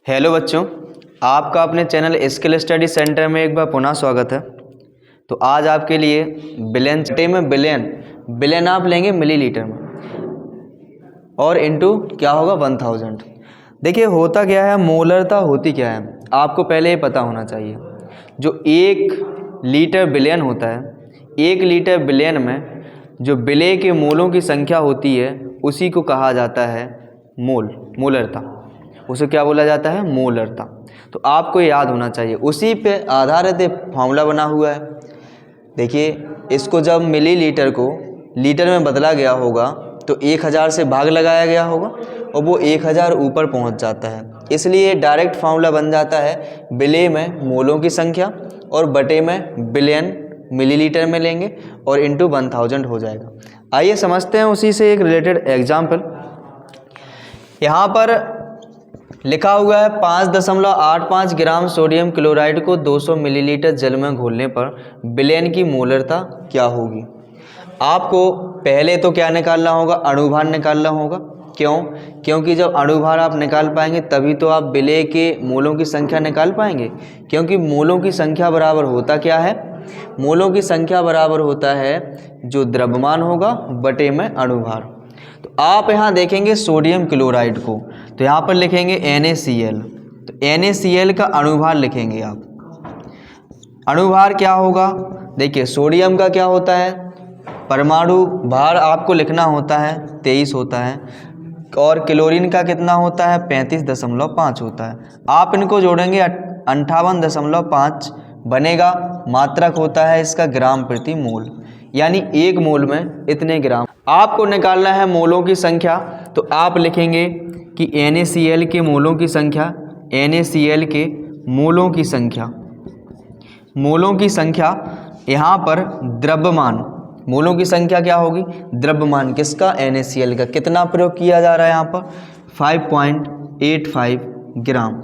Hello बच्चों, आपका अपने चैनल स्किल स्टडी सेंटर में एक बार पुनः स्वागत है। तो आज आपके लिए बिलियन में बिलियन आप लेंगे मिलीलीटर में और इनटू क्या होगा 1000। देखिए होता क्या है, मोलरता होती क्या है आपको पहले ये पता होना चाहिए। जो 1 लीटर बिलियन होता है, 1 लीटर बिलियन में जो बिले के मोलों की संख्या होती है उसी को कहा जाता है मोलरता। उसे क्या बोला जाता है? मोलरता। तो आपको याद होना चाहिए, उसी पे आधारित एक फॉर्मूला बना हुआ है। देखिए इसको जब मिलीलीटर को लीटर में बदला गया होगा तो 1000 से भाग लगाया गया होगा और वो 1000 ऊपर पहुंच जाता है। इसलिए डायरेक्ट फॉर्मूला बन जाता है बिले में मोलों की संख्या और बटे में बिलियन मिलीलीटर में लेंगे और इंटू 1000 हो जाएगा। आइए समझते हैं उसी से एक रिलेटेड एग्जाम्पल। यहाँ पर लिखा हुआ है 5.85 ग्राम सोडियम क्लोराइड को 200 मिलीलीटर जल में घोलने पर बिलियन की मोलरता क्या होगी। आपको पहले तो क्या निकालना होगा? अणुभार निकालना होगा। क्यों? क्योंकि जब अणुभार आप निकाल पाएंगे तभी तो आप बिले के मोलों की संख्या निकाल पाएंगे। क्योंकि मोलों की संख्या बराबर होता क्या है? मोलों की संख्या बराबर होता है जो द्रव्यमान होगा बटे में अणुभार। तो आप यहाँ देखेंगे सोडियम क्लोराइड को, तो यहाँ पर लिखेंगे NaCl। तो NaCl का अणुभार लिखेंगे आप। अणुभार क्या होगा? देखिए सोडियम का क्या होता है? परमाणु भार आपको लिखना होता है 23 होता है और क्लोरीन का कितना होता है? 35.5 होता है। आप इनको जोड़ेंगे 58.5 बनेगा। मात्रक होता है इसका ग्राम प्रति मोल, यानी 1 मोल में इतने ग्राम। आपको निकालना है मोलों की संख्या, तो आप लिखेंगे कि NaCl के मोलों की संख्या, NaCl के मोलों की संख्या यहाँ पर द्रव्यमान, मोलों की संख्या क्या होगी? द्रव्यमान किसका? NaCl का। कितना प्रयोग किया जा रहा है यहाँ पर? 5.85 ग्राम।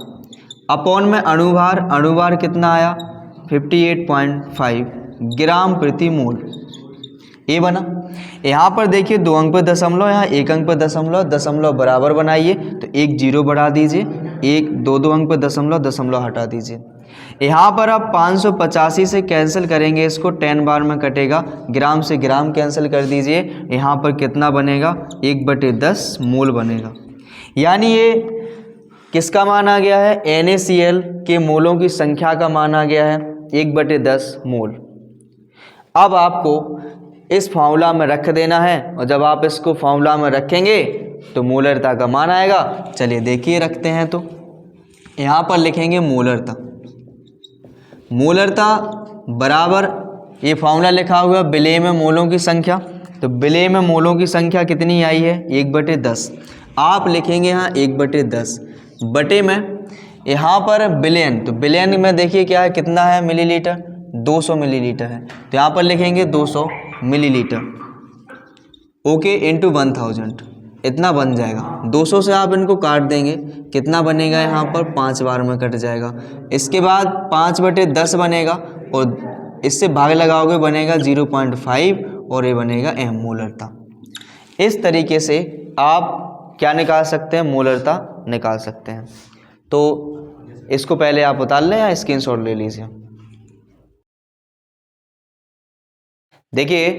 अपॉन में अणुभार, अणुभार कितना आया? 58.5 ग्राम प्रति मोल। ये बना। यहाँ पर देखिए 2 अंक पर दशमलव, यहाँ 1 अंक पर दशमलव, दशमलव बराबर बनाइए तो 1 0 बढ़ा दीजिए, 2 अंक पर दशमलव, दशमलव हटा दीजिए। यहाँ पर आप 585 से कैंसिल करेंगे, इसको 10 बार में कटेगा, ग्राम से ग्राम कैंसिल कर दीजिए। यहाँ पर कितना बनेगा? 1/10 मोल बनेगा। यानी ये किसका मान आ गया है? NaCl के मोलों की संख्या का मान आ गया है 1/10 मोल। अब आपको इस फार्मूला में रख देना है और जब आप इसको फार्मूला में रखेंगे तो मोलरता का मान आएगा। चलिए देखिए रखते हैं। तो यहाँ पर लिखेंगे मोलरता। मोलरता बराबर, ये फार्मूला लिखा हुआ है बिले में मोलों की संख्या, तो बिले में मोलों की संख्या कितनी आई है? 1/10। आप लिखेंगे यहाँ 1/10 बटे में यहाँ पर बिलियन, तो बिलियन में देखिए क्या है, कितना है मिलीलीटर? 200 मिलीलीटर है, तो यहाँ पर लिखेंगे 200 मिलीलीटर। ओके, इंटू 1000 इतना बन जाएगा। 200 से आप इनको काट देंगे, कितना बनेगा? यहाँ पर 5 बार में कट जाएगा। इसके बाद 5/10 बनेगा और इससे भाग लगाओगे बनेगा 0.5 और ये बनेगा m मोलरता। इस तरीके से आप क्या निकाल सकते हैं? मोलरता निकाल सकते हैं। तो इसको पहले आप उतार लें या स्क्रीनशॉट ले लीजिए। देखिए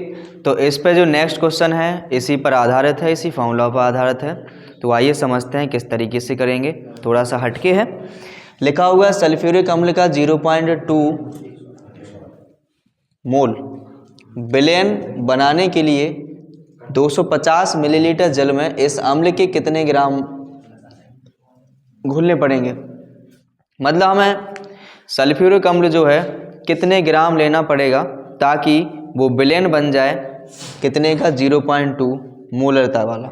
तो इस पे जो नेक्स्ट क्वेश्चन है इसी पर आधारित है, इसी फॉर्मूला पर आधारित है। तो आइए समझते हैं किस तरीके से करेंगे। थोड़ा सा हटके है। लिखा हुआ है सल्फ्यूरिक अम्ल का 0.2 मोल बिलियन बनाने के लिए 250 मिलीलीटर जल में इस अम्ल के कितने ग्राम घुलने पड़ेंगे। मतलब हमें सल्फ्यूरिक अम्ल जो है कितने ग्राम लेना पड़ेगा ताकि वो बिलियन बन जाए। कितने का? 0.2 मोलरता वाला,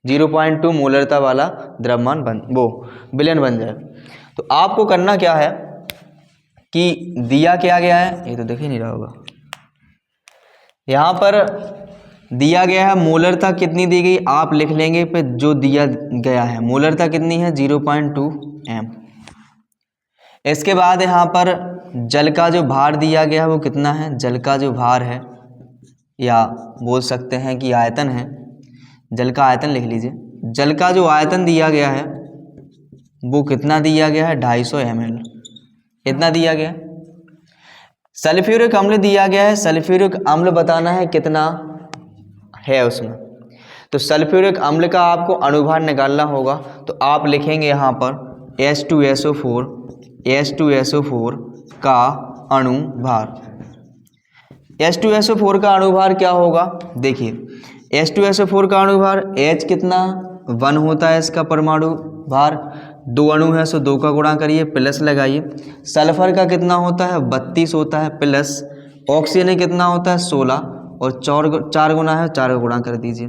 0.2 मोलरता वाला द्रव्यमान वो बिलियन बन जाए। तो आपको करना क्या है कि दिया क्या गया है, ये तो देख ही नहीं रहा होगा। यहाँ पर दिया गया है मोलरता कितनी दी गई, आप लिख लेंगे पे जो दिया गया है। मोलरता कितनी है? 0.2 m। इसके बाद यहाँ पर जल का जो भार दिया गया है वो कितना है? जल का जो भार है, या बोल सकते हैं कि आयतन है, जल का आयतन लिख लीजिए। जल का जो आयतन दिया गया है वो कितना दिया गया है, 250 ml, इतना दिया गया। सल्फ्यूरिक अम्ल दिया गया है, सल्फ्यूरिक अम्ल बताना है कितना है उसमें। तो सल्फ्यूरिक अम्ल का आपको अणुभार निकालना होगा, तो आप लिखेंगे यहाँ पर H2SO4, H2SO4 का अणुभार। H2SO4 का अणुभार क्या होगा, देखिए H2SO4 का अणुभार H कितना 1 होता है, इसका परमाणु भार, 2 अणु है सो 2 का गुणा करिए, प्लस लगाइए। सल्फर का कितना होता है 32 होता है, प्लस ऑक्सीजन कितना होता है 16, और 4 गुना है, 4 का गुणा कर दीजिए।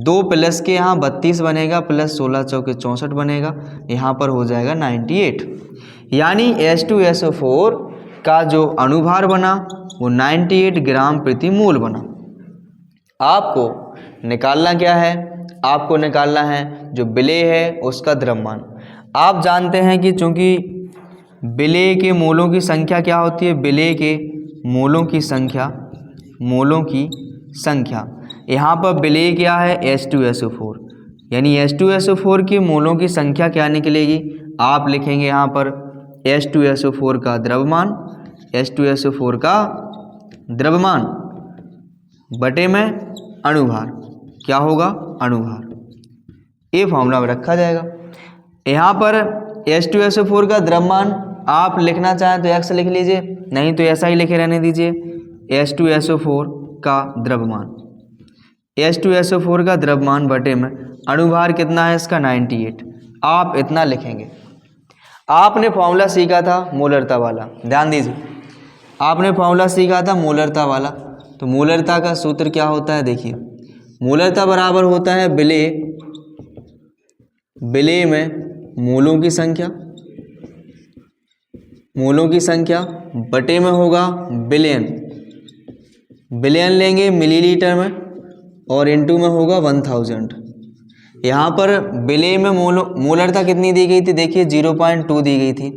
2 प्लस के यहाँ 32 बनेगा, प्लस 16 चौके 64 बनेगा, यहाँ पर हो जाएगा 98। यानी H2SO4 का जो अणुभार बना वो 98 ग्राम प्रति मोल बना। आपको निकालना क्या है, आपको निकालना है जो विलेय है उसका द्रव्यमान। आप जानते हैं कि चूंकि विलेय के मोलों की संख्या क्या होती है, विलेय के मोलों की संख्या यहाँ पर विलेय क्या है H2SO4, यानी H2SO4 के मोलों की संख्या क्या निकलेगी, आप लिखेंगे यहाँ पर H2SO4 का द्रव्यमान, H2SO4 का द्रव्यमान बटे में अणुभार, क्या होगा अणुभार, ये फॉर्मूला में रखा जाएगा। यहाँ पर H2SO4 का द्रव्यमान आप लिखना चाहें तो x लिख लीजिए, नहीं तो ऐसा ही लिखे रहने दीजिए। H2SO4 का द्रव्यमान, H2SO4 का द्रव्यमान बटे में अणुभार कितना है इसका 98, आप इतना लिखेंगे। आपने फॉर्मूला सीखा था मोलरता वाला, ध्यान दीजिए, आपने फॉर्मूला सीखा था मोलरता वाला। तो मोलरता का सूत्र क्या होता है, देखिए मोलरता बराबर होता है विलेय में मोलों की संख्या बटे में होगा बिलियन लेंगे मिलीलीटर में, और इनटू में होगा 1000। यहाँ पर विलेय में मोलरता कितनी दी गई थी, देखिए 0.2 दी गई थी।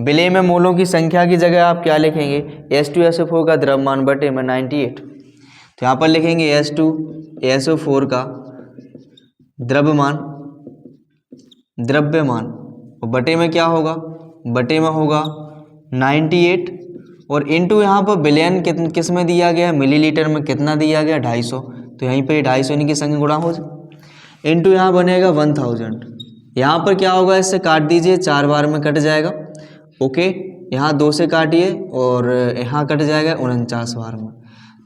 विलेय में मोलों की संख्या की जगह आप क्या लिखेंगे, H2SO4 का द्रव्यमान बटे में 98। तो यहाँ पर लिखेंगे H2SO4 का द्रव्यमान और बटे में क्या होगा, बटे में होगा 98, और इनटू यहाँ पर बिलियन किस में दिया गया है, मिलीलीटर में कितना दिया गया 250, तो यहीं पे 250 इनकी संख्या गुणा हो जाए, इनटू यहाँ बनेगा 1000। यहाँ पर क्या होगा, इससे काट दीजिए, 4 बार में कट जाएगा, ओके। यहाँ 2 से काटिए और यहाँ कट जाएगा 49 बार में,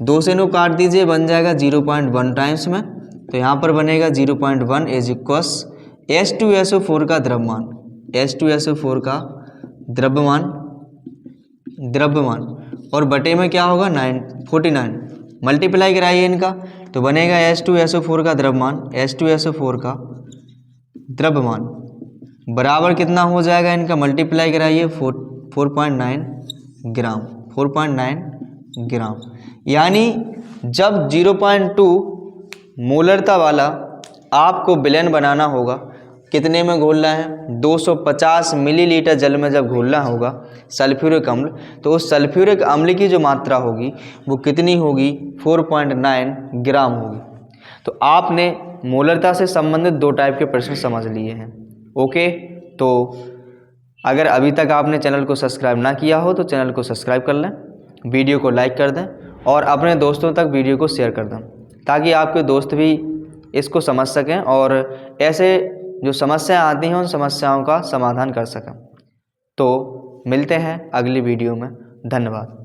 2 से 9 काट दीजिए, बन जाएगा 0.1 टाइम्स में, तो यहाँ पर बनेगा 0.1 इज इक्वस H2SO4 का द्रव्यमान, H2SO4 का द्रव्यमान और बटे में क्या होगा 49, मल्टीप्लाई कराइए इनका, तो बनेगा H2SO4 का द्रव्यमान, H2SO4 का द्रव्यमान बराबर कितना हो जाएगा, इनका मल्टीप्लाई कराइए 4.9 ग्राम, 4.9 ग्राम। यानी जब 0.2 मोलरता वाला आपको विलयन बनाना होगा, कितने में घोलना है, 250 मिलीलीटर जल में जब घोलना होगा सल्फ्यूरिक अम्ल, तो उस सल्फ्यूरिक अम्ल की जो मात्रा होगी वो कितनी होगी, 4.9 ग्राम होगी। तो आपने मोलरता से संबंधित 2 टाइप के प्रश्न समझ लिए हैं, ओके। तो अगर अभी तक आपने चैनल को सब्सक्राइब ना किया हो तो चैनल को सब्सक्राइब कर लें, वीडियो को लाइक कर दें और अपने दोस्तों तक वीडियो को शेयर कर दें, ताकि आपके दोस्त भी इसको समझ सकें और ऐसे जो समस्याएं आती हैं उन समस्याओं का समाधान कर सकें। तो मिलते हैं अगली वीडियो में, धन्यवाद।